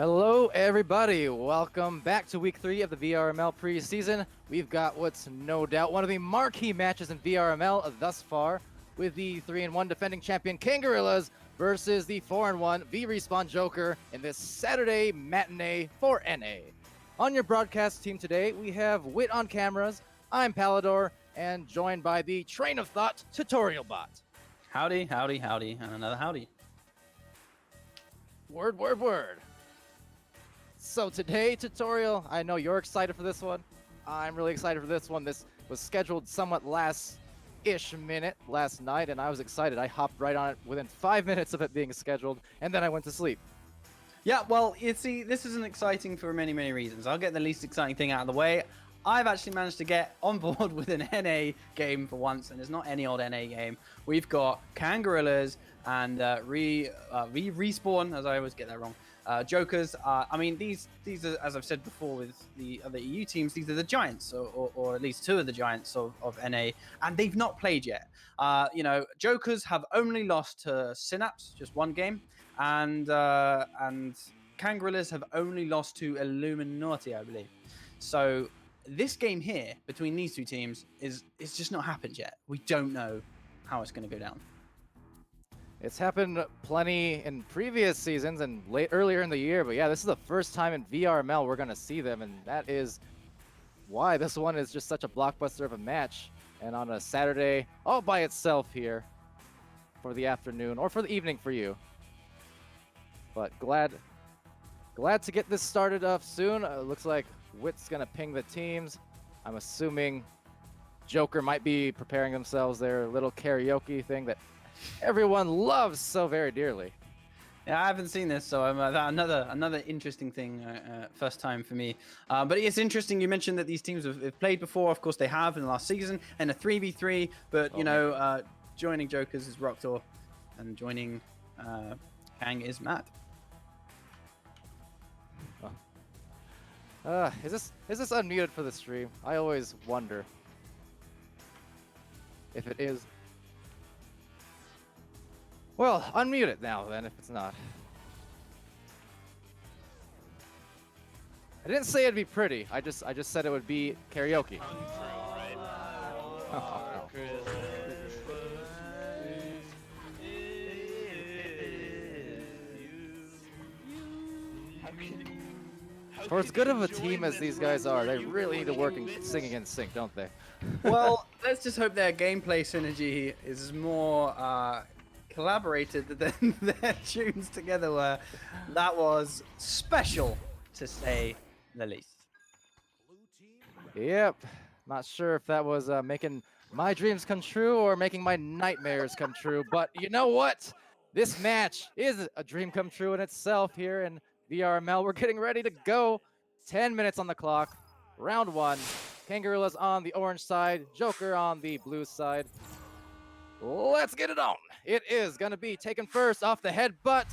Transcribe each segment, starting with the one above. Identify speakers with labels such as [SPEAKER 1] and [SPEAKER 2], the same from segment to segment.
[SPEAKER 1] Hello, everybody. Welcome back to week 3 of the VRML preseason. We've got what's no doubt one of the marquee matches in VRML thus far, with the 3-1 defending champion Kangorillaz versus the 4-1 VRespawn Jokr in this Saturday matinee for NA. On your broadcast team today, we have Wit on cameras. I'm Palidore, and joined by the train of thought TutorialBot.
[SPEAKER 2] Howdy, howdy, howdy, and another howdy.
[SPEAKER 1] Word, word, word. So today, tutorial, I know you're excited for this one. I'm really excited for this one. This was scheduled somewhat last-ish minute last night, and I was excited. I hopped right on it within 5 minutes of it being scheduled, and then I went to sleep.
[SPEAKER 2] Yeah, well, you see, this isn't exciting for many, many reasons. I'll get the least exciting thing out of the way. I've actually managed to get on board with an NA game for once, and it's not any old NA game. We've got Kangorillaz and VRespawn, as I always get that wrong. Jokrs. I mean, these are, as I've said before with the other EU teams, these are the giants, or at least two of the giants of NA, and they've not played yet. You know, Jokrs have only lost to Synapse, just one game, and Kangorillaz have only lost to Illuminati, I believe. So this game here between these two teams is just not happened yet. We don't know how it's going to go down.
[SPEAKER 1] It's happened plenty in previous seasons and earlier in the year, but yeah, this is the first time in VRML we're going to see them, and that is why this one is just such a blockbuster of a match. And on a Saturday all by itself here for the afternoon, or for the evening for you. But glad to get this started off soon. Looks like Wit's going to ping the teams. I'm assuming Jokr might be preparing themselves their little karaoke thing that everyone loves so very dearly.
[SPEAKER 2] Yeah, I haven't seen this, so another interesting thing, first time for me. But it's interesting you mentioned that these teams have played before. Of course, they have in the last season in a 3v3. But you know, joining Jokrs is Roctor, and joining Kang is Matt.
[SPEAKER 1] Is this unmuted for the stream? I always wonder if it is. Well, unmute it now then if it's not. I didn't say it'd be pretty. I just said it would be karaoke. For as good of a team as these guys are, they really need to work and singing in sync, don't they?
[SPEAKER 2] Well, let's just hope their gameplay synergy is more collaborated than their tunes together were. That was special, to say the least.
[SPEAKER 1] Yep. Not sure if that was making my dreams come true or making my nightmares come true, but you know what? This match is a dream come true in itself here in VRML. We're getting ready to go. 10 minutes on the clock. Round 1. Kangorillaz on the orange side, Jokr on the blue side. Let's get it on. It is going to be taken first off the headbutt.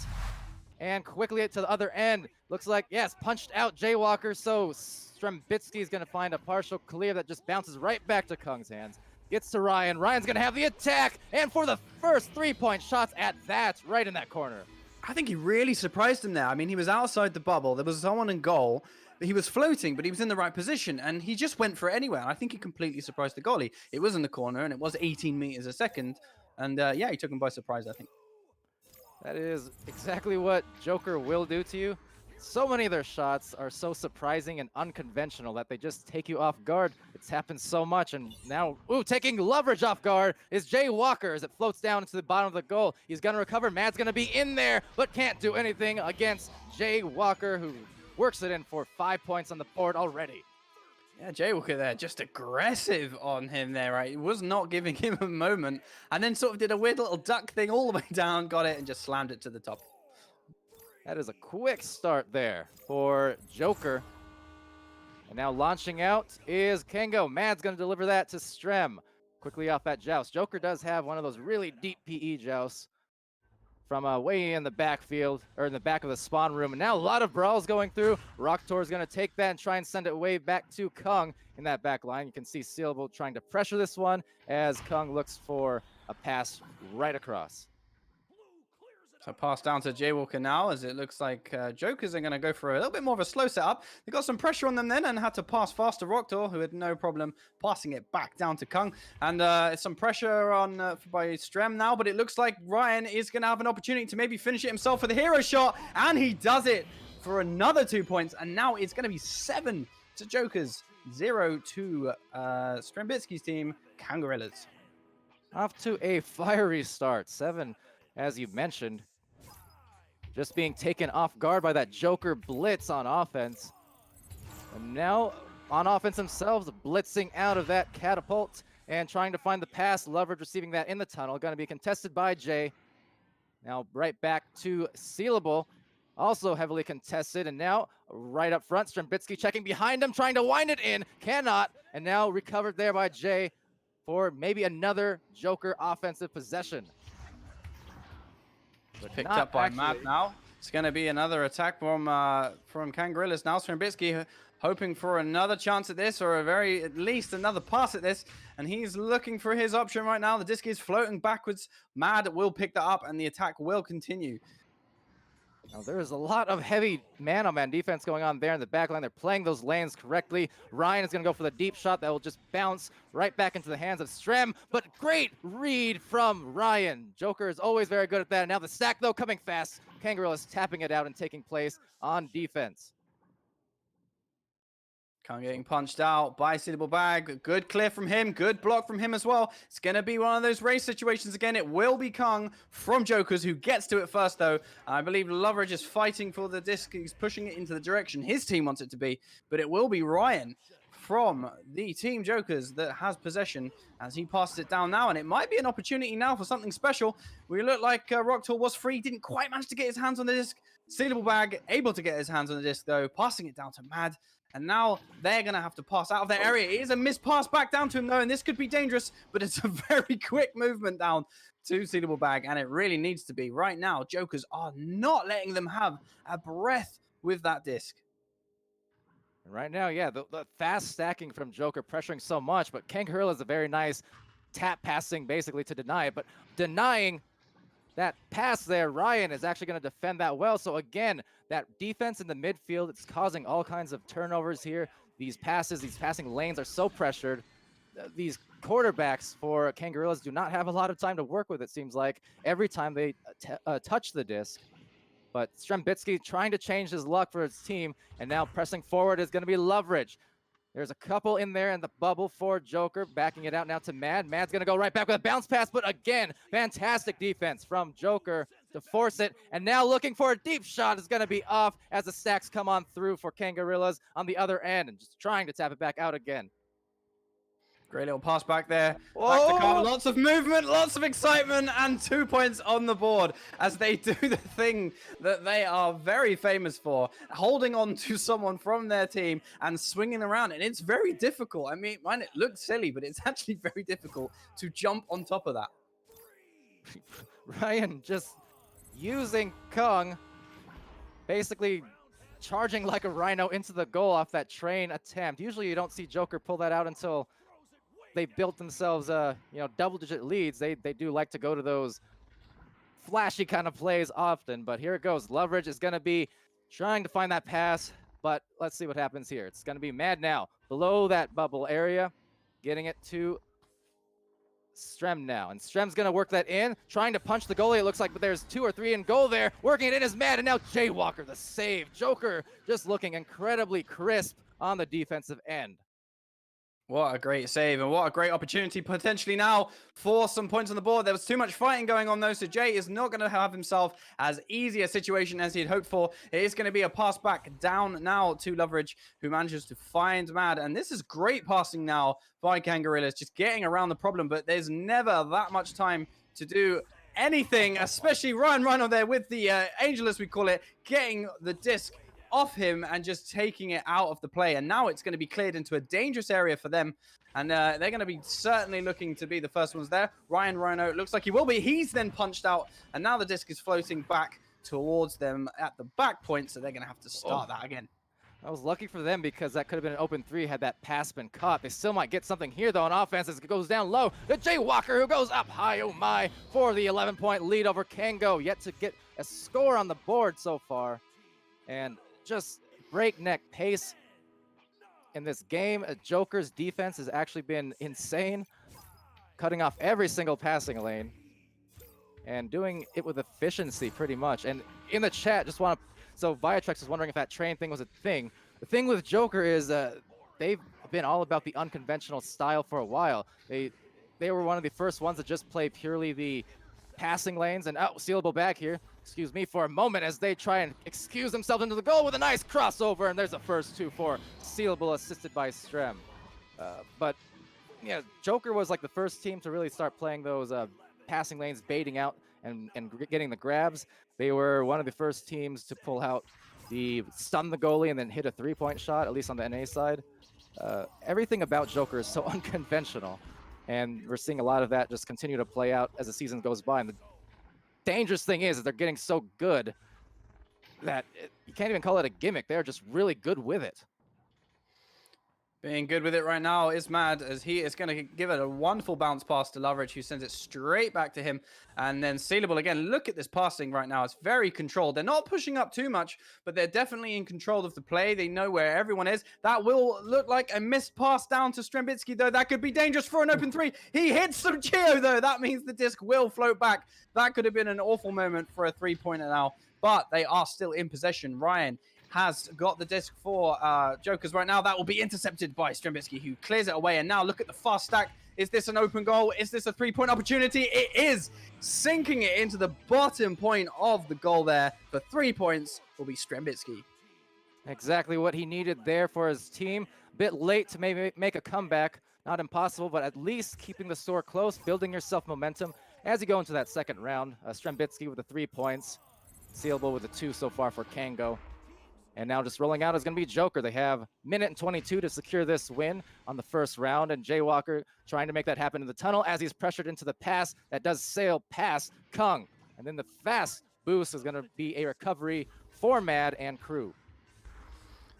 [SPEAKER 1] And quickly to the other end. Looks like, yes, punched out Jaywalker. So Strembitsky is going to find a partial clear that just bounces right back to Kung's hands. Gets to Ryan. Ryan's going to have the attack. And for the first 3-point shots at that, right in that corner.
[SPEAKER 2] I think he really surprised him there. I mean, he was outside the bubble. There was someone in goal. He was floating, but he was in the right position, and he just went for it anywhere. I think he completely surprised the goalie. It was in the corner, and it was 18 meters a second. And yeah, he took him by surprise, I think.
[SPEAKER 1] That is exactly what Jokr will do to you. So many of their shots are so surprising and unconventional that they just take you off guard. It's happened so much, and now, taking leverage off guard is Jaywalker as it floats down into the bottom of the goal. He's going to recover. Mad's going to be in there, but can't do anything against Jaywalker, who works it in for 5 points on the board already.
[SPEAKER 2] Yeah, Jaywalker there, just aggressive on him there, right? He was not giving him a moment, and then sort of did a weird little duck thing all the way down, got it, and just slammed it to the top.
[SPEAKER 1] That is a quick start there for Jokr. And now launching out is Kango. Mad's going to deliver that to Strem. Quickly off that joust. Jokr does have one of those really deep PE jousts from way in the backfield, or in the back of the spawn room. And now a lot of brawls going through. Roctor is going to take that and try and send it way back to Kung in that back line. You can see Sealable trying to pressure this one as Kung looks for a pass right across.
[SPEAKER 2] So pass down to Jaywalker now, as it looks like Jokers are going to go for a little bit more of a slow setup. They got some pressure on them then and had to pass fast to Roctor, who had no problem passing it back down to Kung. And some pressure on by Strem now, but it looks like Ryan is going to have an opportunity to maybe finish it himself for the hero shot, and he does it for another 2 points. And now it's going to be 7 to Jokers, 0 to Strembitsky's team, Kangorillaz.
[SPEAKER 1] Off to a fiery start. 7, as you mentioned. Just being taken off guard by that Jokr blitz on offense. And now, on offense themselves, blitzing out of that catapult and trying to find the pass. Leverage receiving that in the tunnel. Going to be contested by Jay. Now right back to Sealable. Also heavily contested. And now right up front, Strembitsky checking behind him, trying to wind it in. Cannot. And now recovered there by Jay for maybe another Jokr offensive possession.
[SPEAKER 2] But picked up by Matt now. It's going to be another attack from Kangorillaz now. Strembitsky hoping for another chance at this, or at least another pass at this. And he's looking for his option right now. The disc is floating backwards. Mad will pick that up, and the attack will continue.
[SPEAKER 1] Now, there is a lot of heavy man-on-man defense going on there in the back line. They're playing those lanes correctly. Ryan is going to go for the deep shot that will just bounce right back into the hands of Strem. But great read from Ryan. Jokr is always very good at that. And now the stack, though, coming fast. Kangorillaz tapping it out and taking place on defense.
[SPEAKER 2] Kung getting punched out by Suitable Bag. Good clear from him. Good block from him as well. It's going to be one of those race situations again. It will be Kung from Jokers who gets to it first, though. I believe Loveridge is fighting for the disc. He's pushing it into the direction his team wants it to be. But it will be Ryan from the Team Jokers that has possession as he passes it down now. And it might be an opportunity now for something special. We look like Roctor was free. Didn't quite manage to get his hands on the disc. Suitable Bag able to get his hands on the disc, though. Passing it down to Mad. And now they're going to have to pass out of their area. It is a missed pass back down to him, though, and this could be dangerous, but it's a very quick movement down to Suitable Bag, and it really needs to be. Right now, Jokers are not letting them have a breath with that disc.
[SPEAKER 1] Right now, yeah, the fast stacking from Jokr pressuring so much, but Kangorillaz is a very nice tap passing basically to deny it, but denying that pass there, Ryan is actually going to defend that well. So again, that defense in the midfield, it's causing all kinds of turnovers here. These passes, these passing lanes are so pressured. These quarterbacks for Kangorillaz do not have a lot of time to work with, it seems like, every time they touch the disc. But Strembitsky trying to change his luck for his team, and now pressing forward is going to be Loveridge. There's a couple in there in the bubble for Jokr, backing it out now to Mad. Mad's going to go right back with a bounce pass, but again, fantastic defense from Jokr to force it. And now looking for a deep shot is going to be off as the stacks come on through for Kangorillaz on the other end and just trying to tap it back out again.
[SPEAKER 2] Great little pass back there. Back to Carl. Lots of movement, lots of excitement, and 2 points on the board as they do the thing that they are very famous for, holding on to someone from their team and swinging around. And it's very difficult. I mean, it looks silly, but it's actually very difficult to jump on top of that.
[SPEAKER 1] Ryan just using Kung, basically charging like a rhino into the goal off that train attempt. Usually you don't see Jokr pull that out until they built themselves double-digit leads. They do like to go to those flashy kind of plays often, but here it goes. Loveridge is going to be trying to find that pass, but let's see what happens here. It's going to be Mad now below that bubble area, getting it to Strem now, and Strem's going to work that in, trying to punch the goalie. It looks like, but there's 2 or 3 in goal there. Working it in is Mad, and now Jaywalker, the save. Jokr just looking incredibly crisp on the defensive end.
[SPEAKER 2] What a great save, and what a great opportunity potentially now for some points on the board. There was too much fighting going on, though, so Jay is not going to have himself as easy a situation as he'd hoped for. It is going to be a pass back down now to Loveridge, who manages to find Mad, and this is great passing now by Kangorillaz, just getting around the problem, but there's never that much time to do anything, especially Ryan Rhino there with the Angel, as we call it, getting the disc off him and just taking it out of the play. And now it's going to be cleared into a dangerous area for them. And they're going to be certainly looking to be the first ones there. Ryan Rhino, it looks like he will be. He's then punched out. And now the disc is floating back towards them at the back point. So they're going to have to start that again.
[SPEAKER 1] I was lucky for them because that could have been an open 3 had that pass been caught. They still might get something here, though, on offense as it goes down low. The Jaywalker who goes up high, oh my, for the 11-point lead over Kango. Yet to get a score on the board so far, and just breakneck pace in this game. Jokr's defense has actually been insane, cutting off every single passing lane and doing it with efficiency pretty much. And in the chat, just want to, so Viatrex is wondering if that train thing was a thing. The thing with Jokr is they've been all about the unconventional style for a while. They were one of the first ones to just play purely the passing lanes, and Sealable back here, excuse me for a moment, as they try and excuse themselves into the goal with a nice crossover, and there's the first 2 for Sealable, assisted by Strem. But yeah, Jokr was like the first team to really start playing those passing lanes, baiting out and getting the grabs. They were one of the first teams to pull out the stun the goalie and then hit a 3-point shot, at least on the NA side. Everything about Jokr is so unconventional, and we're seeing a lot of that just continue to play out as the season goes by. And the dangerous thing is that they're getting so good that you can't even call it a gimmick. They're just really good with it.
[SPEAKER 2] Being good with it right now is mad, as he is going to give it a wonderful bounce pass to Loveridge, who sends it straight back to him. And then Sealable again. Look at this passing right now. It's very controlled. They're not pushing up too much, but they're definitely in control of the play. They know where everyone is. That will look like a missed pass down to Strembitsky, though. That could be dangerous for an open 3. He hits some Chio, though. That means the disc will float back. That could have been an awful moment for a 3-pointer now, but they are still in possession. Ryan has got the disc for Jokers right now. That will be intercepted by Strembitsky, who clears it away. And now look at the fast stack. Is this an open goal? Is this a 3-point opportunity? It is. Sinking it into the bottom point of the goal there for 3 points will be Strembitsky.
[SPEAKER 1] Exactly what he needed there for his team. Bit late to maybe make a comeback. Not impossible, but at least keeping the score close, building yourself momentum as you go into that second round. Strembitsky with the 3 points. Sealable with the 2 so far for Kango. And now just rolling out is going to be Jokr. They have minute and 22 to secure this win on the first round. And Jaywalker trying to make that happen in the tunnel as he's pressured into the pass that does sail past Kung. And then the fast boost is going to be a recovery for Mad and crew.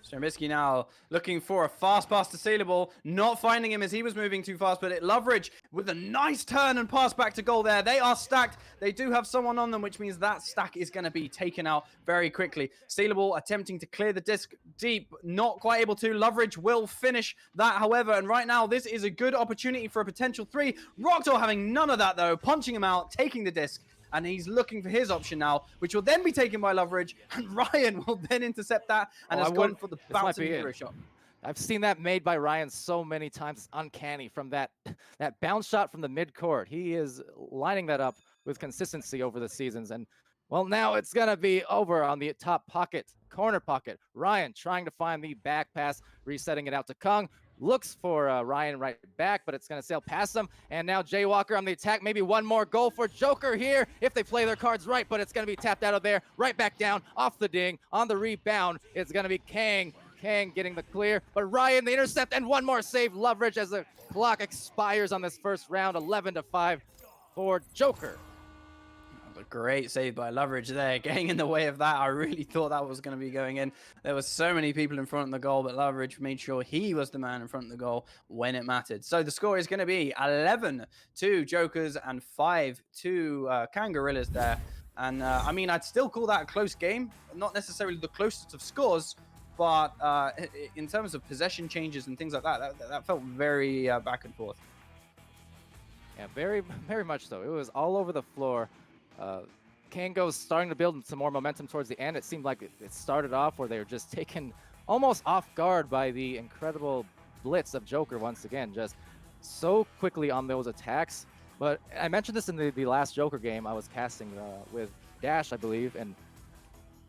[SPEAKER 2] Strembitsky now looking for a fast pass to Sealable, not finding him as he was moving too fast, but Loveridge with a nice turn and pass back to goal there. They are stacked. They do have someone on them, which means that stack is going to be taken out very quickly. Sealable attempting to clear the disc deep, not quite able to. Loveridge will finish that, however, and right now this is a good opportunity for a potential 3. Rocktor having none of that, though, punching him out, taking the disc. And he's looking for his option now, which will then be taken by Loveridge, and Ryan will then intercept that and has gone for the bouncing hero shot.
[SPEAKER 1] I've seen that made by Ryan so many times. It's uncanny from that bounce shot from the mid-court. He is lining that up with consistency over the seasons. And, well, now it's going to be over on the top pocket, corner pocket. Ryan trying to find the back pass, resetting it out to Kung. Looks for Ryan right back, but it's going to sail past him. And now Jaywalker on the attack. Maybe one more goal for Jokr here if they play their cards right, but it's going to be tapped out of there, right back down, off the ding. On the rebound, it's going to be Kang. Kang getting the clear, but Ryan the intercept, and one more save. Loveridge as the clock expires on this first round, 11-5 for Jokr.
[SPEAKER 2] A great save by Loveridge there, getting in the way of that. I really thought that was going to be going in. There were so many people in front of the goal, but Loveridge made sure he was the man in front of the goal when it mattered. So the score is going to be 11 to Jokers and 5 to Kangorillaz there. And I mean, I'd still call that a close game. Not necessarily the closest of scores, but in terms of possession changes and things like that, that felt very back and forth.
[SPEAKER 1] Yeah, very, very much so. It was all over the floor. Kango's starting to build some more momentum towards the end. It seemed like it started off where they were just taken almost off guard by the incredible blitz of Jokr once again, just so quickly on those attacks. But I mentioned this in the last Jokr game I was casting with Dash, I believe, and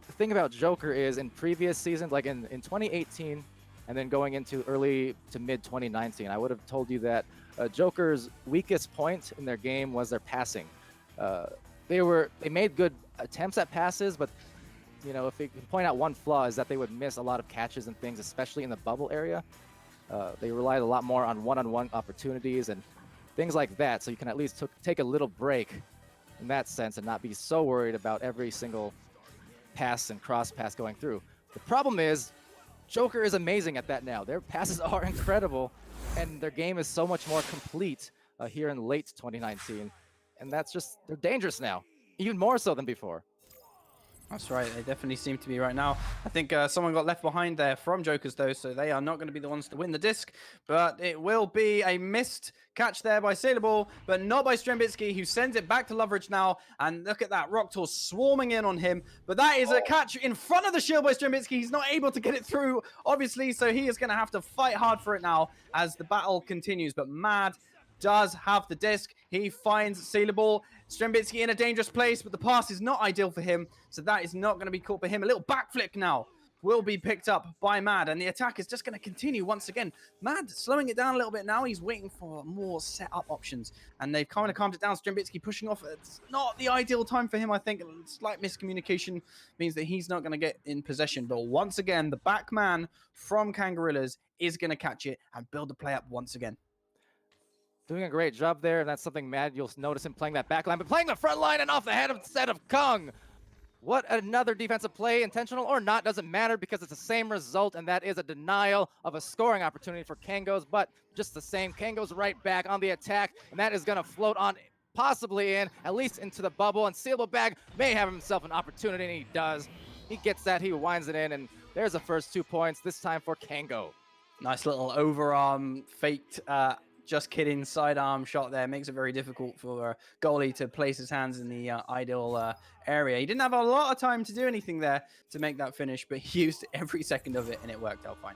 [SPEAKER 1] the thing about Jokr is in previous seasons, like in 2018 and then going into early to mid 2019, I would have told you that Jokr's weakest point in their game was their passing. They made good attempts at passes, but you know, if you can point out one flaw is that they would miss a lot of catches and things, especially in the bubble area. They relied a lot more on one-on-one opportunities and things like that, so you can at least take a little break in that sense and not be so worried about every single pass and cross pass going through. The problem is Jokr is amazing at that now. Their passes are incredible, and their game is so much more complete here in late 2019. And that's just, they're dangerous now, even more so than before.
[SPEAKER 2] That's right. They definitely seem to be right now. I think someone got left behind there from Jokers, though, so they are not going to be the ones to win the disc. But it will be a missed catch there by Sailable, but not by Strembitsky, who sends it back to Loveridge now. And look at that. Roctor swarming in on him. But that is a catch in front of the shield by Strembitsky. He's not able to get it through, obviously, so he is going to have to fight hard for it now as the battle continues. But Mad does have the disc. He finds Sealable. Strembitsky in a dangerous place, but the pass is not ideal for him, so that is not going to be caught for him. A little backflip now will be picked up by Mad, and the attack is just going to continue once again. Mad slowing it down a little bit now. He's waiting for more setup options, and they've kind of calmed it down. Strembitsky pushing off. It's not the ideal time for him, I think. Slight miscommunication means that he's not going to get in possession, but once again, the back man from Kangorillaz is going to catch it and build the play up once again.
[SPEAKER 1] Doing a great job there, and that's something, Mad, you'll notice him playing that back line, but playing the front line and off the head instead of Kung. What another defensive play, intentional or not, doesn't matter because it's the same result, and that is a denial of a scoring opportunity for Kangos, but just the same, Kangos right back on the attack, and that is going to float on, possibly in, at least into the bubble, and Sealable Bag may have himself an opportunity, and he does. He gets that, he winds it in, and there's the first 2 points, this time for Kango.
[SPEAKER 2] Nice little overarm faked just kidding sidearm shot there. Makes it very difficult for goalie to place his hands in the ideal area. He didn't have a lot of time to do anything there to make that finish, but he used every second of it, and it worked out fine.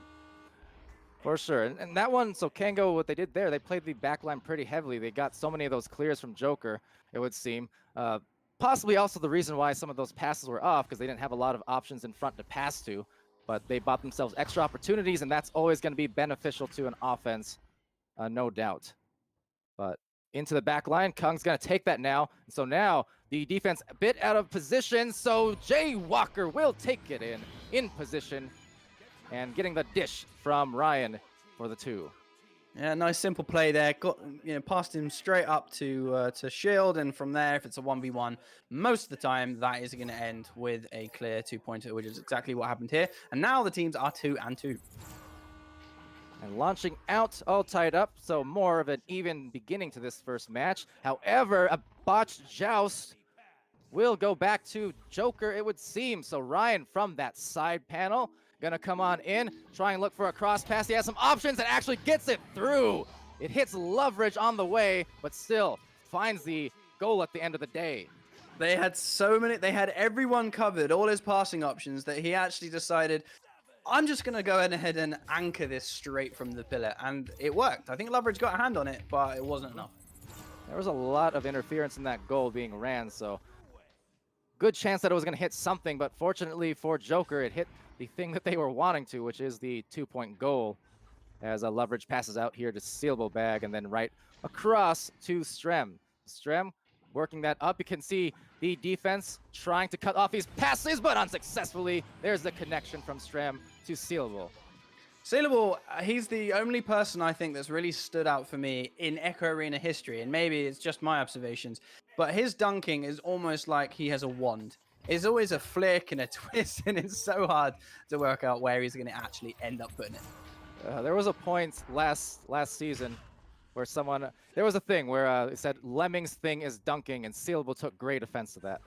[SPEAKER 1] For sure. And that one, so Kango, what they did there, they played the backline pretty heavily. They got so many of those clears from Jokr, it would seem. Possibly also the reason why some of those passes were off, because they didn't have a lot of options in front to pass to. But they bought themselves extra opportunities, and that's always going to be beneficial to an offense. No doubt. But into the back line, Kung's going to take that now. So now the defense a bit out of position. So Jokr will take it in position and getting the dish from Ryan for the 2.
[SPEAKER 2] Yeah, nice simple play there. Got passed him straight up to shield, and from there, if it's a 1v1, most of the time that is going to end with a clear 2-pointer, which is exactly what happened here. And now the teams are 2-2.
[SPEAKER 1] And launching out, all tied up, so more of an even beginning to this first match. However, a botched joust will go back to Jokr, it would seem. So Ryan from that side panel, gonna come on in, try and look for a cross pass. He has some options and actually gets it through. It hits Loveridge on the way, but still finds the goal at the end of the day.
[SPEAKER 2] They had they had everyone covered, all his passing options, that he actually decided, I'm just going to go ahead and anchor this straight from the pillar, and it worked. I think Loveridge got a hand on it, but it wasn't enough.
[SPEAKER 1] There was a lot of interference in that goal being ran, so good chance that it was going to hit something, but fortunately for Jokr, it hit the thing that they were wanting to, which is the 2-point goal, as Loveridge passes out here to Sealable Bag, and then right across to Strem. Strem working that up. You can see the defense trying to cut off these passes, but unsuccessfully. There's the connection from Strem to Sealable.
[SPEAKER 2] Sealable, he's the only person I think that's really stood out for me in Echo Arena history, and maybe it's just my observations, but his dunking is almost like he has a wand. It's always a flick and a twist, and it's so hard to work out where he's going to actually end up putting it.
[SPEAKER 1] There was a point last season where there was a thing where it said Lemming's thing is dunking, and Sealable took great offense to that.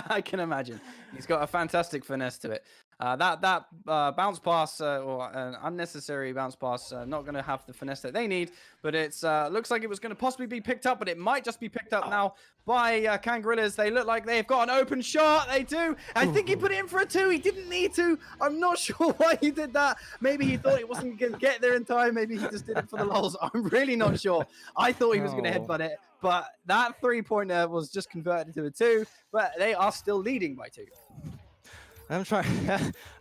[SPEAKER 2] I can imagine. He's got a fantastic finesse to it. That bounce pass, or an unnecessary bounce pass, not going to have the finesse that they need, but it's looks like it was going to possibly be picked up, but it might just be picked up now by Kangorillaz. They look like they've got an open shot. They do. I think he put it in for a 2. He didn't need to. I'm not sure why he did that. Maybe he thought it wasn't going to get there in time. Maybe he just did it for the lulz. I'm really not sure. I thought he was going to headbutt it, but that 3-pointer was just converted to a 2, but they are still leading by 2.
[SPEAKER 1] I'm trying.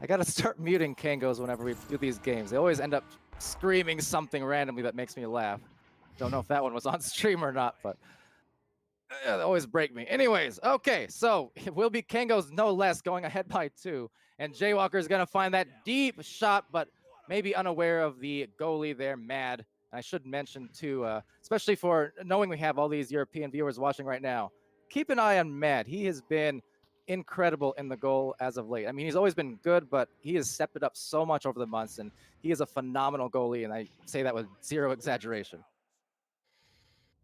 [SPEAKER 1] I gotta start muting Kangos whenever we do these games. They always end up screaming something randomly that makes me laugh. Don't know if that one was on stream or not, but they always break me. Anyways, okay, so it will be Kangos no less going ahead by 2, and Jokr is gonna find that deep shot, but maybe unaware of the goalie there, Mad. And I should mention too, especially for knowing we have all these European viewers watching right now, keep an eye on Mad. He has been incredible in the goal as of late. I mean, he's always been good, but he has stepped it up so much over the months, and he is a phenomenal goalie, and I say that with zero exaggeration.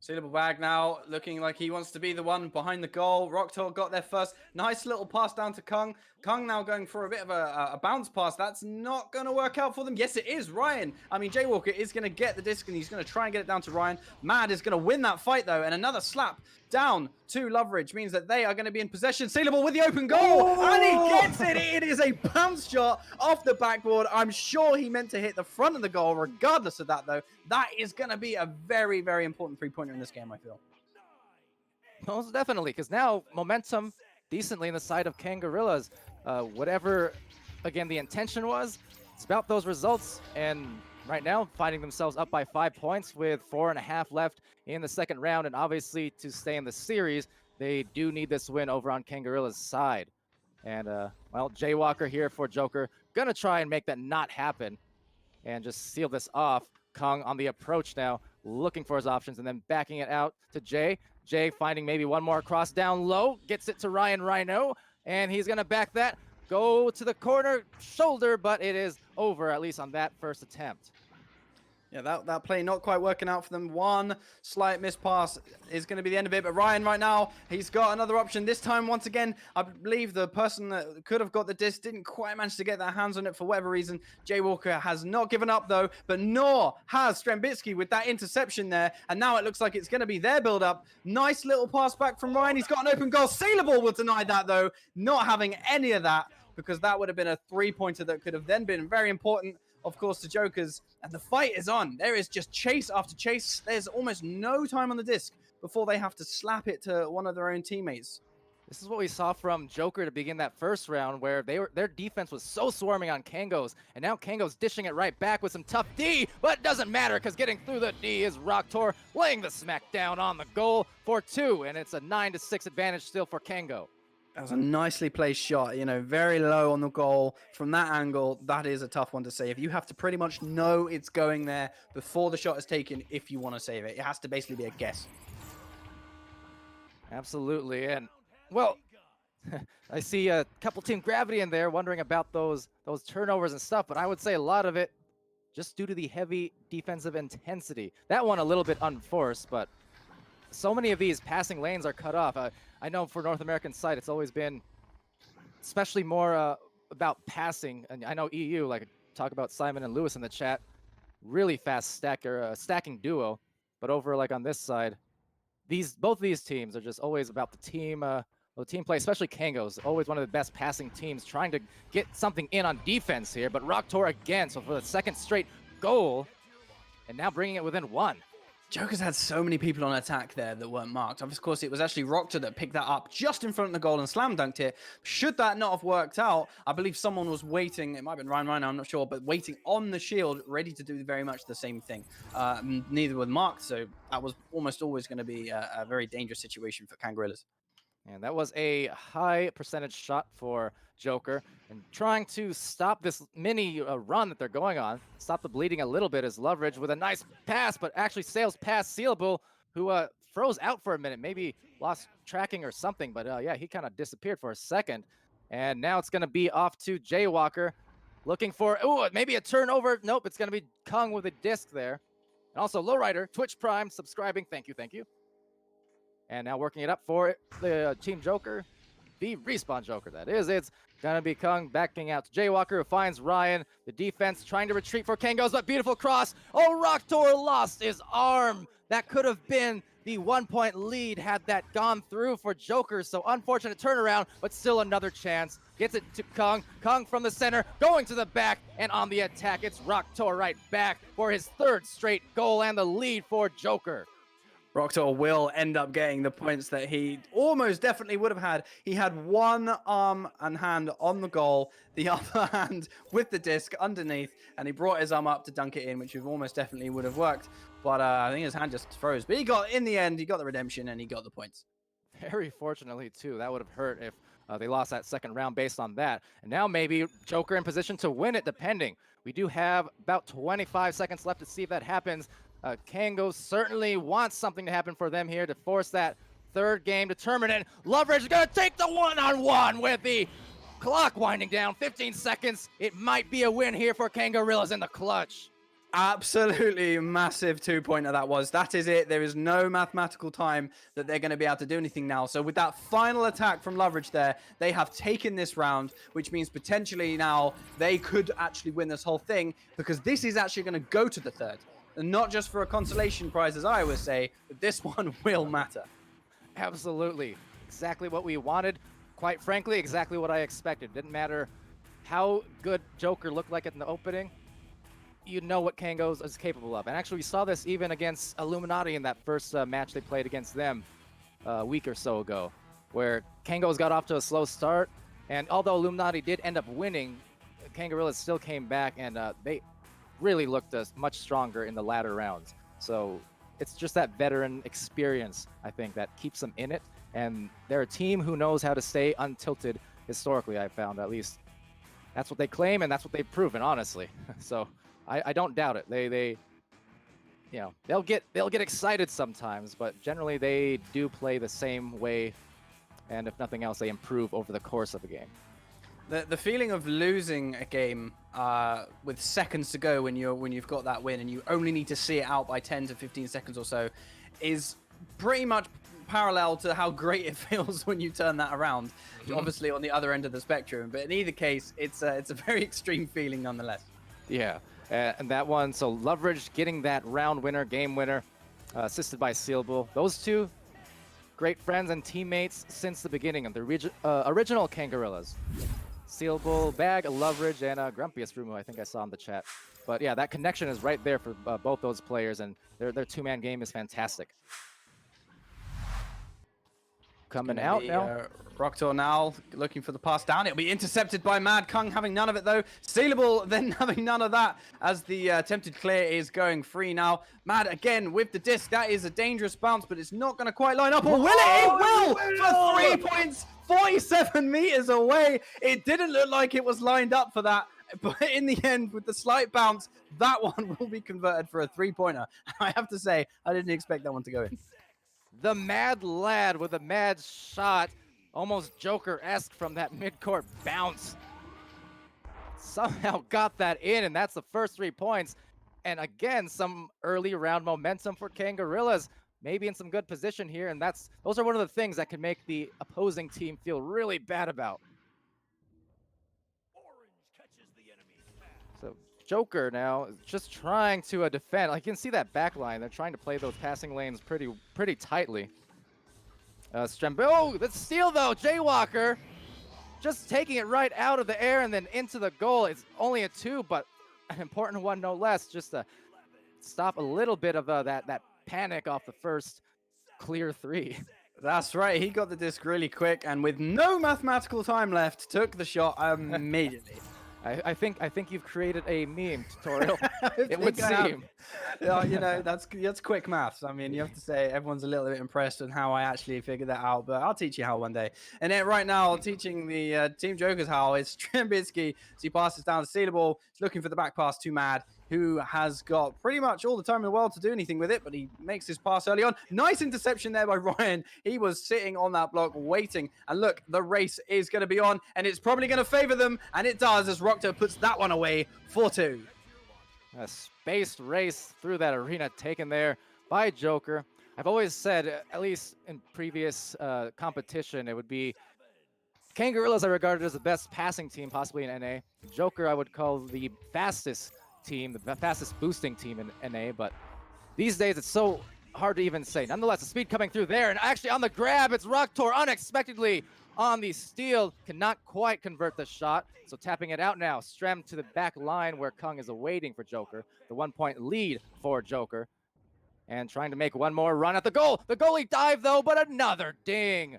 [SPEAKER 2] Sealable bag now, looking like he wants to be the one behind the goal. Roctor got there first. Nice little pass down to Kung. Kung now going for a bit of a bounce pass. That's not going to work out for them. Yes, it is. Ryan, I mean, Jaywalker is going to get the disc, and he's going to try and get it down to Ryan. Mad is going to win that fight, though, and another slap down to Loveridge means that they are going to be in possession. Sealable with the open goal, and he gets it. It is a bounce shot off the backboard. I'm sure he meant to hit the front of the goal. Regardless of that, though, that is going to be a very, very important three-pointer in this game, I feel.
[SPEAKER 1] Most definitely, because now momentum decently in the side of Kangorillaz. Whatever, again, the intention was, it's about those results, and right now finding themselves up by 5 points with 4.5 left in the second round, and obviously to stay in the series, they do need this win over on Kangorillaz' side. And, well, Jaywalker here for Jokr, gonna try and make that not happen and just seal this off. Kung on the approach now, looking for his options and then backing it out to Jay. Jay finding maybe one more cross down low, gets it to Ryan Rhino, and he's gonna back that, go to the corner shoulder, but it is over, at least on that first attempt.
[SPEAKER 2] Yeah, that play not quite working out for them. One slight miss pass is going to be the end of it. But Ryan right now, he's got another option. This time, once again, I believe the person that could have got the disc didn't quite manage to get their hands on it for whatever reason. Jaywalker has not given up, though, but nor has Strembitsky with that interception there. And now it looks like it's going to be their build-up. Nice little pass back from Ryan. He's got an open goal. Sealable will deny that, though, not having any of that, because that would have been a three-pointer that could have then been very important, of course, to Jokr's, and the fight is on. There is just chase after chase. There's almost no time on the disc before they have to slap it to one of their own teammates.
[SPEAKER 1] This is what we saw from Jokr to begin that first round, where their defense was so swarming on Kango's, and now Kango's dishing it right back with some tough D, but it doesn't matter because getting through the D is Roctor laying the smack down on the goal for 2, and it's a 9-6 advantage still for Kango.
[SPEAKER 2] That was a nicely placed shot, you know, very low on the goal. From that angle, that is a tough one to save. You have to pretty much know it's going there before the shot is taken if you want to save it. It has to basically be a guess.
[SPEAKER 1] Absolutely, and, well, I see a couple Team Gravity in there wondering about those turnovers and stuff, but I would say a lot of it just due to the heavy defensive intensity. That one a little bit unforced, but so many of these passing lanes are cut off. I know for North American side, it's always been especially more about passing. And I know EU, like talk about Simon and Lewis in the chat, really fast stacking duo. But over like on this side, both these teams are just always about the team play, especially Kango's always one of the best passing teams, trying to get something in on defense here. But Roctor again, so for the second straight goal, and now bringing it within 1.
[SPEAKER 2] Jokr's had so many people on attack there that weren't marked. Of course, it was actually Roctor that picked that up just in front of the goal and slam dunked it. Should that not have worked out, I believe someone was waiting, it might have been Ryan Rhino, I'm not sure, but waiting on the shield, ready to do very much the same thing. Neither were marked, so that was almost always going to be a very dangerous situation for Kangorillaz.
[SPEAKER 1] And that was a high percentage shot for Jokr, and trying to stop this mini run that they're going on, stop the bleeding a little bit is Loveridge with a nice pass, but actually sails past Sealable, who froze out for a minute, maybe lost tracking or something, but yeah, he kind of disappeared for a second. And now it's going to be off to Jaywalker, looking for, maybe a turnover. Nope, it's going to be Kung with a disc there. And also Lowrider, Twitch Prime, subscribing, thank you. And now working it up for the Team Jokr, the VRespawn Jokr, that is. It's going to be Kung backing out to Jaywalker, who finds Ryan. The defense trying to retreat for Kango's, but beautiful cross. Oh, Roctor lost his arm. That could have been the 1-point lead had that gone through for Jokr. So unfortunate turnaround, but still another chance. Gets it to Kung. Kung from the center, going to the back, and on the attack, it's Roctor right back for his 3rd straight goal and the lead for Jokr.
[SPEAKER 2] Roctor will end up getting the points that he almost definitely would have had. He had one arm and hand on the goal, the other hand with the disc underneath, and he brought his arm up to dunk it in, which almost definitely would have worked. But I think his hand just froze. But in the end, he got the redemption and he got the points.
[SPEAKER 1] Very fortunately, too. That would have hurt if they lost that second round based on that. And now maybe Jokr in position to win it, depending. We do have about 25 seconds left to see if that happens. Kango certainly wants something to happen for them here to force that 3rd game to terminate. Loveridge is going to take the one-on-one with the clock winding down. 15 seconds. It might be a win here for Kangorillaz in the clutch.
[SPEAKER 2] Absolutely massive 2-pointer that was. That is it. There is no mathematical time that they're going to be able to do anything now. So with that final attack from Loveridge there, they have taken this round, which means potentially now they could actually win this whole thing, because this is actually going to go to the third. And not just for a consolation prize, as I always say, but this one will matter.
[SPEAKER 1] Absolutely. Exactly what we wanted. Quite frankly, exactly what I expected. Didn't matter how good Jokr looked like in the opening. You know what Kangos is capable of. And actually, we saw this even against Illuminati in that first match they played against them a week or so ago, where Kangos got off to a slow start. And although Illuminati did end up winning, Kangorillaz still came back, and they really looked much stronger in the latter rounds. So it's just that veteran experience, I think, that keeps them in it. And they're a team who knows how to stay untilted historically, I found. At least that's what they claim, and that's what they've proven, honestly. So I don't doubt it. They you know, they'll get excited sometimes, but generally they do play the same way, and if nothing else, they improve over the course of a game.
[SPEAKER 2] The feeling of losing a game with seconds to go when you've got that win and you only need to see it out by 10 to 15 seconds or so is pretty much parallel to how great it feels when you turn that around. Obviously on the other end of the spectrum, but in either case, it's a very extreme feeling nonetheless.
[SPEAKER 1] Yeah. And that one, so Loveridge getting that round winner, game winner, assisted by Sealable. Those two, great friends and teammates since the beginning of the original Kangorillaz. Sealable, Bag, Loveridge, and Grumpiest Rumu, I think I saw in the chat. But yeah, that connection is right there for both those players, and their two-man game is fantastic. Coming out now.
[SPEAKER 2] Roktor now looking for the pass down. It'll be intercepted by Mad. Kung having none of it though. Sealable then having none of that as the attempted clear is going free now. Mad again with the disc. That is a dangerous bounce, but it's not going to quite line up. Or will it? It will for 3 points. 47 meters away. It didn't look like it was lined up for that. But in the end, with the slight bounce, that one will be converted for a 3-pointer. I have to say, I didn't expect that one to go in.
[SPEAKER 1] The Mad Lad with a mad shot. Almost Jokr-esque from that mid-court bounce. Somehow got that in, and that's the first 3 points. And again, some early round momentum for Kangorillaz. Maybe in some good position here, and those are one of the things that can make the opposing team feel really bad about. So Jokr now is just trying to defend. Like, you can see that back line. They're trying to play those passing lanes pretty tightly. Oh, that's steal though. Jaywalker just taking it right out of the air and then into the goal. It's only a 2, but an important one no less, just to stop a little bit of that panic off the first clear 3.
[SPEAKER 2] That's right. He got the disc really quick and with no mathematical time left, took the shot immediately.
[SPEAKER 1] I think you've created a meme tutorial. It would seem.
[SPEAKER 2] Yeah, you know, that's quick maths. I mean, you have to say everyone's a little bit impressed with how I actually figured that out, but I'll teach you how one day. And then right now, teaching the Team Jokers how is Strembitsky. So he passes down to Sealable. He's looking for the back pass to Mad, who has got pretty much all the time in the world to do anything with it, but he makes his pass early on. Nice interception there by Ryan. He was sitting on that block waiting. And look, the race is going to be on, and it's probably going to favor them, and it does as Roktor puts that one away for 2.
[SPEAKER 1] A spaced race through that arena taken there by Jokr. I've always said, at least in previous competition, it would be Kangorillaz I regarded as the best passing team possibly in NA. Jokr I would call the fastest team, the fastest boosting team in NA, but these days it's so hard to even say. Nonetheless, the speed coming through there, and actually on the grab, it's Roktor unexpectedly on the steal, cannot quite convert the shot, so tapping it out now. Strem to the back line where Kung is awaiting for Jokr, the 1-point lead for Jokr, and trying to make one more run at the goal. The goalie dive though, but another ding.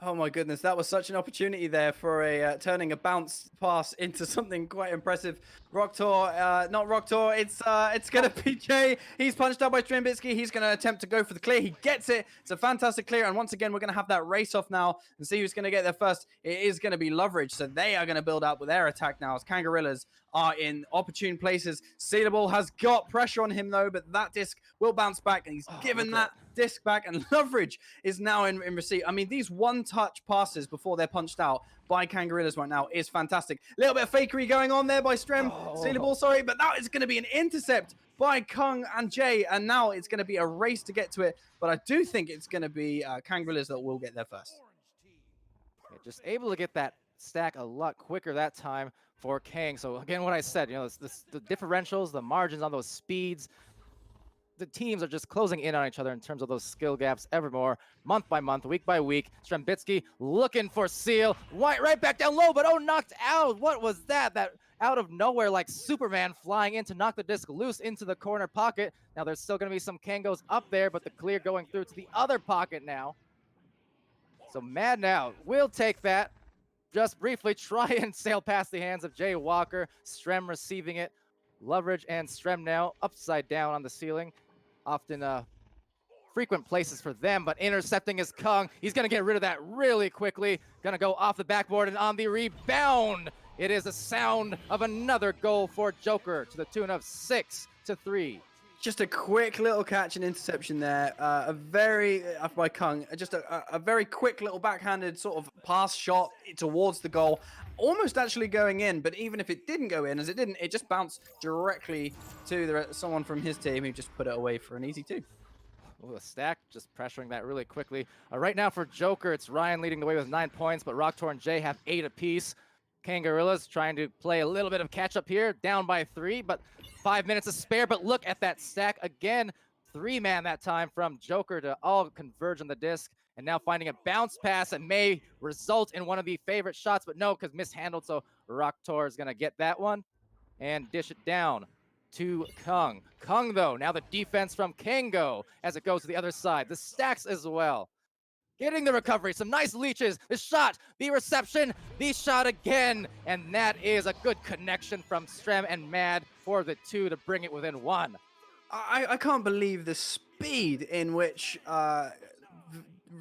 [SPEAKER 2] Oh my goodness, that was such an opportunity there for turning a bounce pass into something quite impressive. Roktor, not Roktor, it's gonna be Jay. He's punched out by Strembitsky. He's gonna attempt to go for the clear. He gets it. It's a fantastic clear, and once again we're gonna have that race off now and see who's gonna get there first. It is gonna be Loveridge, so they are gonna build up with their attack now as Kangorillaz are in opportune places. Sealable has got pressure on him though, but that disc will bounce back, and he's given that disc back, and Leverage is now in receipt. I mean, these one-touch passes before they're punched out by Kangorillaz right now is fantastic. A little bit of fakery going on there by Strem. Stealable, sorry, but that is going to be an intercept by Kung and Jay, and now it's going to be a race to get to it. But I do think it's going to be Kangorillaz that will get there first.
[SPEAKER 1] Yeah, just able to get that stack a lot quicker that time for Kang. So again, what I said, you know, the differentials, the margins on those speeds, the teams are just closing in on each other in terms of those skill gaps ever more, month by month, week by week. Strembitsky looking for Seal, right back down low, but knocked out. What was that? That out of nowhere, like Superman flying in to knock the disc loose into the corner pocket. Now there's still going to be some Kangos up there, but the clear going through to the other pocket now. So Mad now will take that. Just briefly try and sail past the hands of Jay Walker. Strem receiving it. Leverage and Strem now upside down on the ceiling. Often frequent places for them, but intercepting is Kung. He's going to get rid of that really quickly. Going to go off the backboard, and on the rebound, it is the sound of another goal for Jokr to the tune of 6-3.
[SPEAKER 2] Just a quick little catch and interception there. A very, by Kung, just a very quick little backhanded sort of pass shot towards the goal. Almost actually going in, but even if it didn't go in, as it didn't, it just bounced directly to someone from his team who just put it away for an easy 2.
[SPEAKER 1] Ooh, the stack just pressuring that really quickly. Right now for Jokr, it's Ryan leading the way with 9 points, but Rocktor and Jay have 8 apiece. Kangorillaz trying to play a little bit of catch up here, down by 3, but 5 minutes to spare. But look at that stack again. 3-man that time from Jokr to all converge on the disc. And now finding a bounce pass that may result in one of the favorite shots, but no, because mishandled. So Rocktor is going to get that one and dish it down to Kung. Kung, though, now the defense from Kango as it goes to the other side. The stacks as well. Getting the recovery, some nice leeches, the shot, the reception, the shot again. And that is a good connection from Strem and Mad for the 2 to bring it within 1.
[SPEAKER 2] I can't believe the speed in which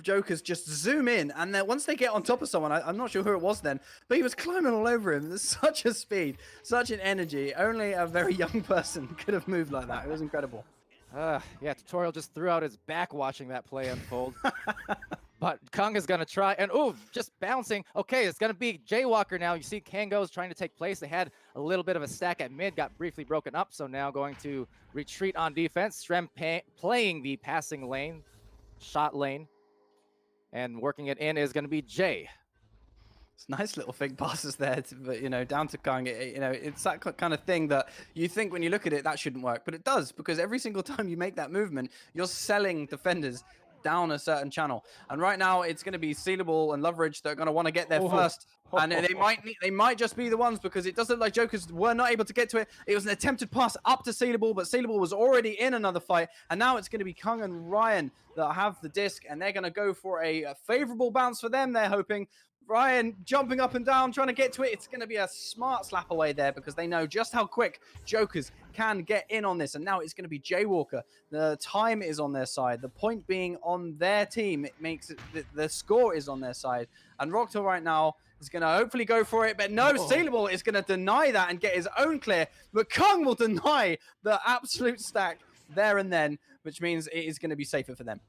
[SPEAKER 2] Jokers just zoom in, and then once they get on top of someone, I'm not sure who it was then, but he was climbing all over him. There's such a speed, such an energy. Only a very young person could have moved like that. It was incredible.
[SPEAKER 1] Yeah, Tutorial just threw out his back watching that play unfold. But Kung is going to try, and just bouncing. Okay, it's going to be Jay Walker now. You see Kango's trying to take place. They had a little bit of a stack at mid, got briefly broken up, so now going to retreat on defense. Strem playing the passing lane, shot lane, and working it in is going to be Jay.
[SPEAKER 2] It's nice little fake passes there, but you know, down to Kung. You know, it's that kind of thing that you think when you look at it that shouldn't work, but it does, because every single time you make that movement, you're selling defenders down a certain channel. And right now it's going to be Sealable and Leverage that are going to want to get there first, and they might just be the ones, because it does look like Jokers were not able to get to it. It was an attempted pass up to Sealable, but Sealable was already in another fight, and now it's going to be Kung and Ryan that have the disc, and they're going to go for a favorable bounce for them. They're hoping. Ryan jumping up and down, trying to get to it. It's going to be a smart slap away there, because they know just how quick Jokers can get in on this. And now it's going to be Jay Walker. The time is on their side. The point being on their team, it makes it the score is on their side. And Rocktor right now is going to hopefully go for it, but no, Sealable is going to deny that and get his own clear. But Kung will deny the absolute stack there and then, which means it is going to be safer for them.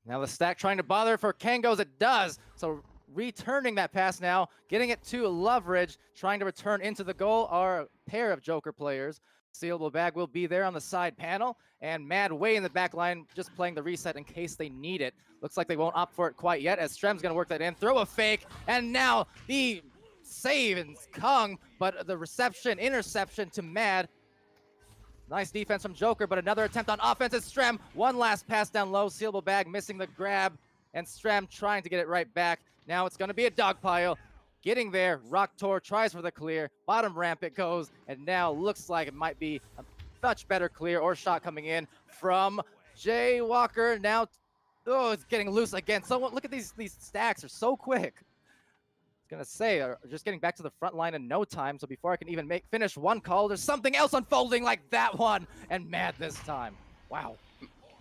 [SPEAKER 1] Now the stack trying to bother for Kangos, it does. So returning that pass now, getting it to Leverage, trying to return into the goal are a pair of Jokr players. Sealable bag will be there on the side panel, and Mad way in the back line, just playing the reset in case they need it. Looks like they won't opt for it quite yet, as Strem's going to work that in, throw a fake, and now the save and Kung, but the interception to Mad. Nice defense from Jokr, but another attempt on offense is Strem. One last pass down low, Sealable bag missing the grab, and Strem trying to get it right back. Now it's going to be a dog pile. Getting there, Rocktor tries for the clear. Bottom ramp it goes, and now looks like it might be a much better clear or shot coming in from Jay Walker. Now, it's getting loose again. So look at these stacks are so quick. I was going to say, just getting back to the front line in no time. So before I can even finish one call, there's something else unfolding like that one. And Mad this time. Wow.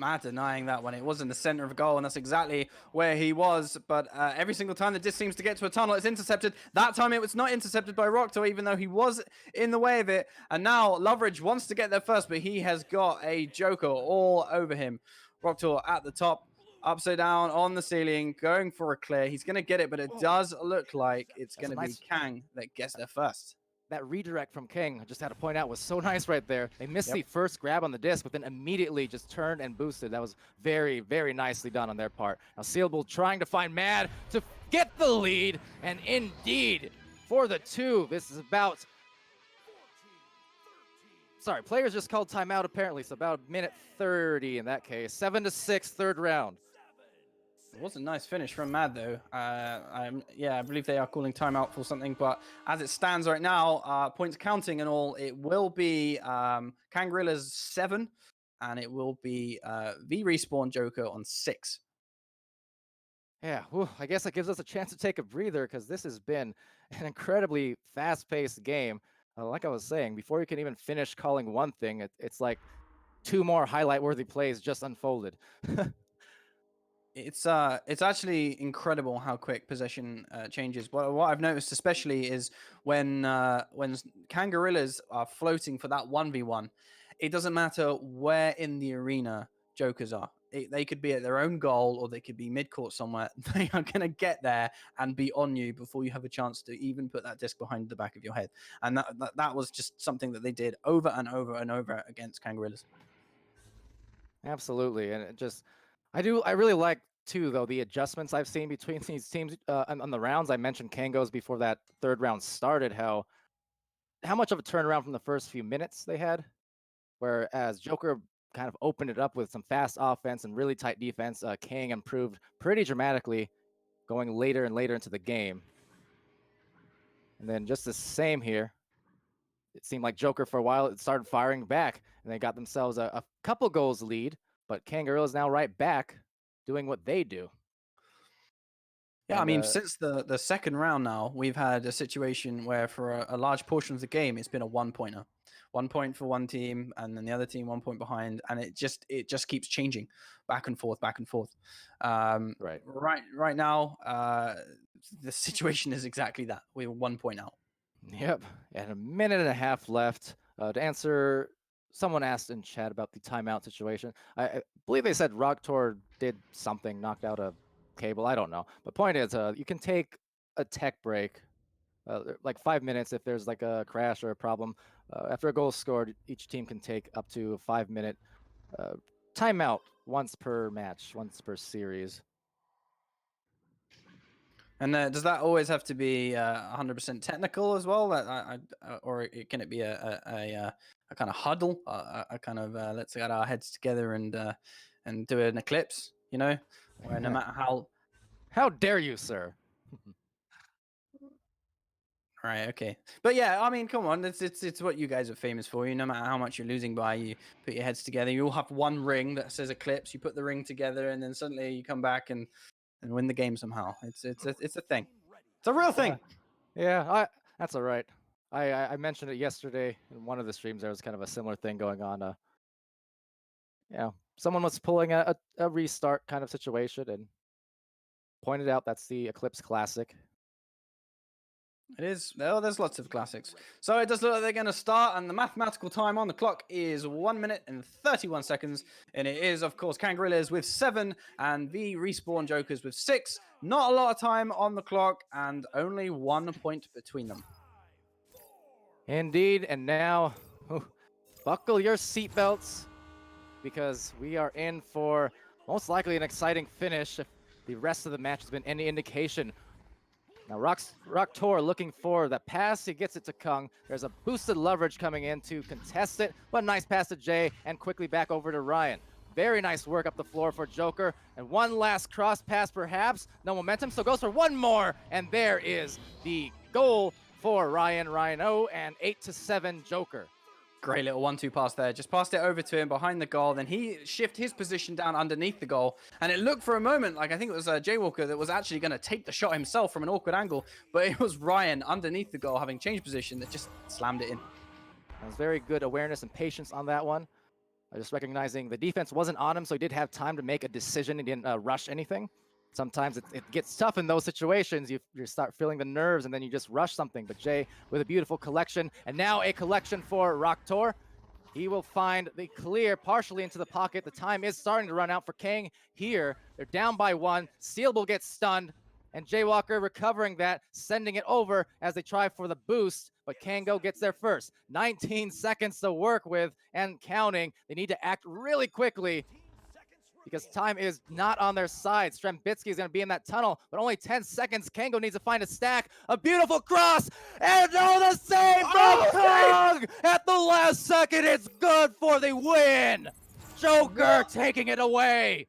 [SPEAKER 2] Mad denying that one. It was in the center of goal, and that's exactly where he was. But every single time the disc seems to get to a tunnel, it's intercepted. That time it was not intercepted by Rocktor, even though he was in the way of it. And now Leverage wants to get there first, but he has got a Jokr all over him. Roctor at the top, upside down on the ceiling, going for a clear. He's going to get it, but it does look like it's going to be Kang that gets there first.
[SPEAKER 1] That redirect from King, I just had to point out, was so nice right there. They missed
[SPEAKER 2] Yep.
[SPEAKER 1] the first grab on the disc, but then immediately just turned and boosted. That was very, very nicely done on their part. Now Sealable trying to find Mad to get the lead, and indeed, for the 2, this is about... Sorry, players just called timeout apparently, so about a minute 30 in that case. 7-6, third round.
[SPEAKER 2] It was a nice finish from Mad, though. Yeah, I believe they are calling timeout for something, but as it stands right now, points counting and all, it will be Kangorillaz 7, and it will be VRespawn Jokr on 6.
[SPEAKER 1] Yeah, whew, I guess it gives us a chance to take a breather because this has been an incredibly fast-paced game. Like I was saying, before you can even finish calling one thing, it's like 2 more highlight-worthy plays just unfolded.
[SPEAKER 2] It's actually incredible how quick possession changes. What I've noticed especially is when Kangorillaz are floating for that 1v1, it doesn't matter where in the arena Jokers are. They could be at their own goal or they could be mid-court somewhere. They are going to get there and be on you before you have a chance to even put that disc behind the back of your head. And that was just something that they did over and over and over against Kangorillaz.
[SPEAKER 1] Absolutely, and it just, I really like too though the adjustments I've seen between these teams on the rounds. I mentioned Kango's before that third round started. How much of a turnaround from the first few minutes they had, whereas Jokr kind of opened it up with some fast offense and really tight defense. Kang improved pretty dramatically going later and later into the game, and then just the same here. It seemed like Jokr for a while it started firing back, and they got themselves a couple goals lead. But Kangorillaz is now right back, doing what they do.
[SPEAKER 2] Yeah,
[SPEAKER 1] And,
[SPEAKER 2] I mean, since the second round now, we've had a situation where for a large portion of the game, it's been a 1-pointer. 1 point for one team, and then the other team 1 point behind, and it just keeps changing back and forth, back and forth. Right now, the situation is exactly that. We're 1 point out.
[SPEAKER 1] Yep, and a minute and a half left to answer. Someone asked in chat about the timeout situation. I believe they said Roctor did something, knocked out a cable. I don't know. But point is, you can take a tech break, like 5 minutes if there's like a crash or a problem. After a goal is scored, each team can take up to a 5-minute timeout once per match, once per series.
[SPEAKER 2] And does that always have to be 100% technical as well? Or can it be a kind of huddle, a kind of let's get our heads together and do an eclipse, you know, where no matter
[SPEAKER 1] how dare you, sir?
[SPEAKER 2] Right. Okay. But yeah, I mean, come on, it's what you guys are famous for. You no matter how much you're losing by, you put your heads together. You all have one ring that says eclipse. You put the ring together, and then suddenly you come back and win the game somehow. It's a thing. It's a real thing.
[SPEAKER 1] Yeah, that's all right. I mentioned it yesterday in one of the streams. There was kind of a similar thing going on. Someone was pulling a restart kind of situation and pointed out that's the Eclipse Classic.
[SPEAKER 2] It is. Oh, there's lots of classics. So it does look like they're going to start, and the mathematical time on the clock is 1 minute and 31 seconds. And it is, of course, Kangorillaz with 7 and VRespawn Jokers with 6. Not a lot of time on the clock, and only 1 point between them.
[SPEAKER 1] Indeed, and now, buckle your seatbelts, because we are in for most likely an exciting finish if the rest of the match has been any indication. Now Roctor looking for the pass, he gets it to Kung. There's a boosted leverage coming in to contest it, but nice pass to Jay, and quickly back over to Ryan. Very nice work up the floor for Jokr, and one last cross pass perhaps. No momentum, so goes for one more, and there is the goal for Ryan O, and 8-7 Jokr.
[SPEAKER 2] Great little 1-2 pass there. Just passed it over to him behind the goal. Then he shifted his position down underneath the goal. And it looked for a moment like I think it was Jokr that was actually going to take the shot himself from an awkward angle. But it was Ryan underneath the goal having changed position that just slammed it in.
[SPEAKER 1] That was very good awareness and patience on that one. Just recognizing the defense wasn't on him, so he did have time to make a decision. He didn't rush anything. Sometimes it gets tough in those situations. You start feeling the nerves, and then you just rush something. But Jay with a beautiful collection, and now a collection for Roctor. He will find the clear partially into the pocket. The time is starting to run out for Kang here. They're down by 1. Steelable gets stunned, and Jokr recovering that, sending it over as they try for the boost, but Kango gets there first. 19 seconds to work with and counting. They need to act really quickly because time is not on their side. Strembitsky is going to be in that tunnel, but only 10 seconds. Kango needs to find a stack. A beautiful cross, and the save from Kong at the last second. It's good for the win. Jokr taking it away.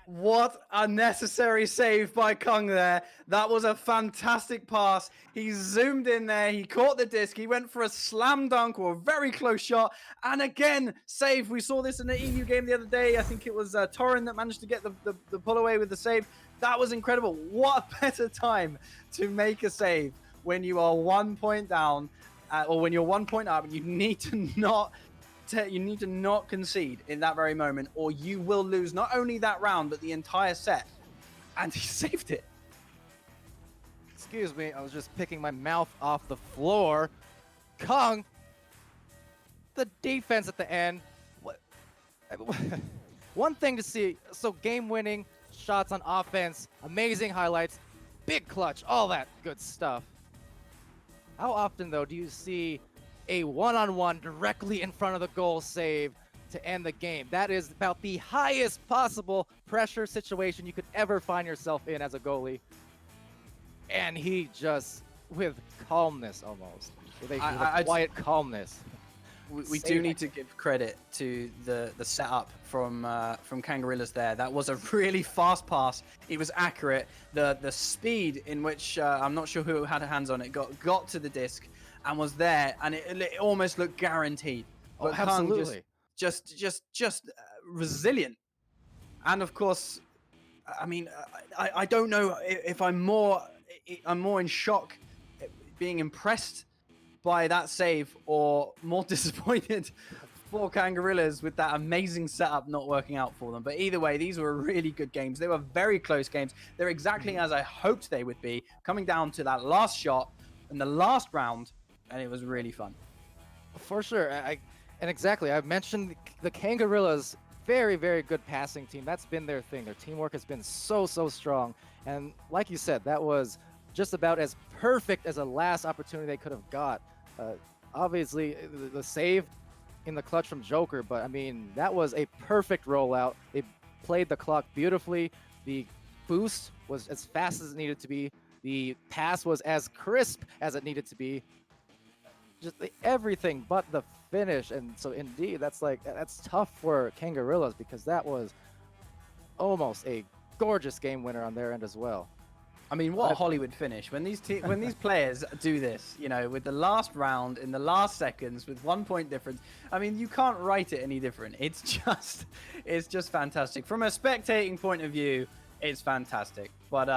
[SPEAKER 2] What a necessary save by Kung there. That was a fantastic pass. He zoomed in there. He caught the disc. He went for a slam dunk or a very close shot. And again, save. We saw this in the EU game the other day. I think it was Torrin that managed to get the pull away with the save. That was incredible. What a better time to make a save when you are 1 point down or when you're 1 point up and you need to not concede in that very moment, or you will lose not only that round but the entire set. And he saved it.
[SPEAKER 1] Excuse me, I was just picking my mouth off the floor. Kong, the defense at the end. What? One thing to see. So game-winning shots on offense, amazing highlights, big clutch, all that good stuff. How often though do you see a one-on-one directly in front of the goal save to end the game? That is about the highest possible pressure situation you could ever find yourself in as a goalie. And he just, with calmness almost, with a quiet calmness.
[SPEAKER 2] We do need to give credit to the setup from Kangorillaz there. That was a really fast pass. It was accurate. The speed in which I'm not sure who had hands on it got to the disc and was there, and it almost looked guaranteed. But
[SPEAKER 1] absolutely.
[SPEAKER 2] Just resilient. And of course, I mean, I don't know if I'm more in shock, being impressed by that save, or more disappointed for Kangorillaz with that amazing setup not working out for them. But either way, these were really good games. They were very close games. They're exactly as I hoped they would be, coming down to that last shot in the last round. And it was really fun.
[SPEAKER 1] For sure. And exactly, I mentioned the Kangorillaz, very, very good passing team. That's been their thing. Their teamwork has been so strong. And like you said, that was just about as perfect as a last opportunity they could have got. Obviously, the save in the clutch from Jokr, but I mean, that was a perfect rollout. They played the clock beautifully. The boost was as fast as it needed to be. The pass was as crisp as it needed to be. Just everything but the finish. And so indeed, that's tough for Kangorillaz, because that was almost a gorgeous game winner on their end as well.
[SPEAKER 2] I mean, what a Hollywood finish when these players do this, you know, with the last round in the last seconds with 1 point difference. I mean, you can't write it any different. It's just fantastic. From a spectating point of view, it's fantastic. But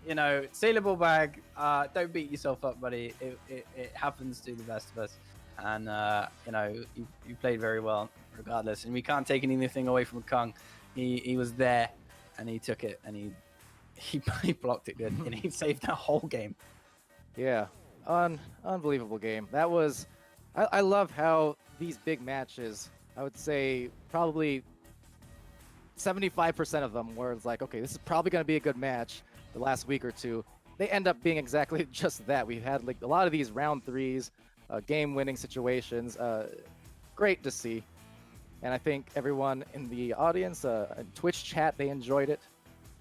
[SPEAKER 2] you know, Sailable Bag, don't beat yourself up, buddy. It happens to the best of us, and you know, you played very well regardless. And we can't take anything away from Kung. He was there, and he took it, and he blocked it good, and he saved that whole game.
[SPEAKER 1] Yeah, unbelievable game. That was, I love how these big matches, I would say probably 75% of them where it's like, okay, this is probably going to be a good match the last week or two. They end up being exactly just that. We've had like a lot of these round threes, game-winning situations. Great to see. And I think everyone in the audience, in Twitch chat, they enjoyed it.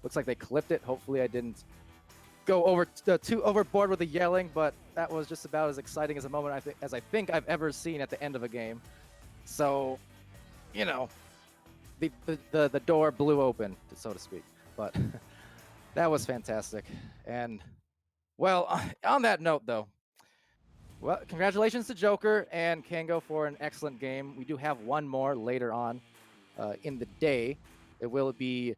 [SPEAKER 1] Looks like they clipped it. Hopefully I didn't go too overboard with the yelling, but that was just about as exciting as a moment as I think I've ever seen at the end of a game. So, you know, the door blew open, so to speak. But that was fantastic. And, well, on that note, though, well, congratulations to Jokr and Kango for an excellent game. We do have one more later on in the day. It will be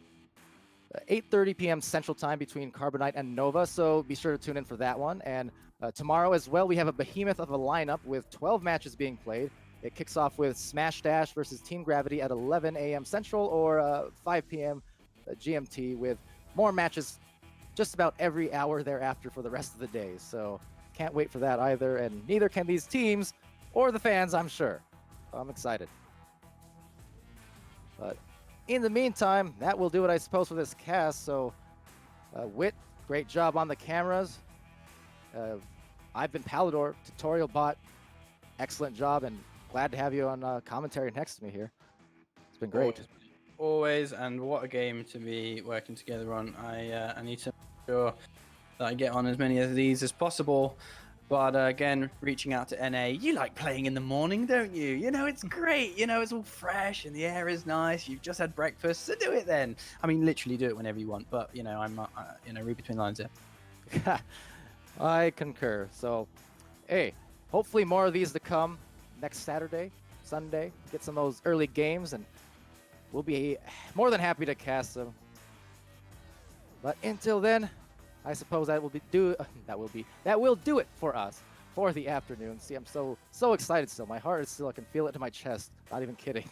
[SPEAKER 1] 8:30 p.m. Central Time between Carbonite and Nova, so be sure to tune in for that one. And tomorrow as well, we have a behemoth of a lineup with 12 matches being played. It kicks off with Smash Dash versus Team Gravity at 11 a.m. Central or 5 p.m. GMT, with more matches just about every hour thereafter for the rest of the day. So can't wait for that either, and neither can these teams or the fans, I'm sure. I'm excited. But in the meantime, that will do it, I suppose, for this cast. So, Wit, great job on the cameras. I've been Palidore, TutorialBot, excellent job, and glad to have you on commentary next to me here. It's been great.
[SPEAKER 2] Always, and what a game to be working together on. I need to make sure that I get on as many of these as possible. But again, reaching out to NA, you like playing in the morning, don't you? You know, it's great. You know, it's all fresh and the air is nice. You've just had breakfast, so do it then. I mean, literally do it whenever you want. But, you know, I'm, read between lines here.
[SPEAKER 1] I concur. So, hey, hopefully more of these to come next Saturday, Sunday. Get some of those early games, and we'll be more than happy to cast them. But until then, I suppose that will do it for us for the afternoon. See, I'm so excited still. My heart is still, I can feel it to my chest. Not even kidding.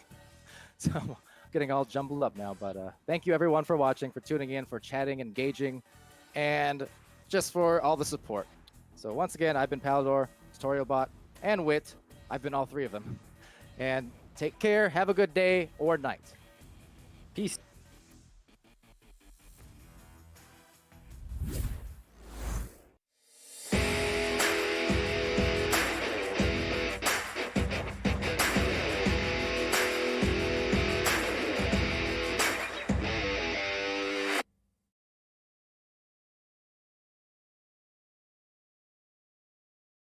[SPEAKER 1] So I'm getting all jumbled up now. But thank you everyone for watching, for tuning in, for chatting, engaging, and just for all the support. So once again, I've been Palidore, TutorialBot, and Wit. I've been all three of them. And take care, have a good day or night.
[SPEAKER 2] Peace.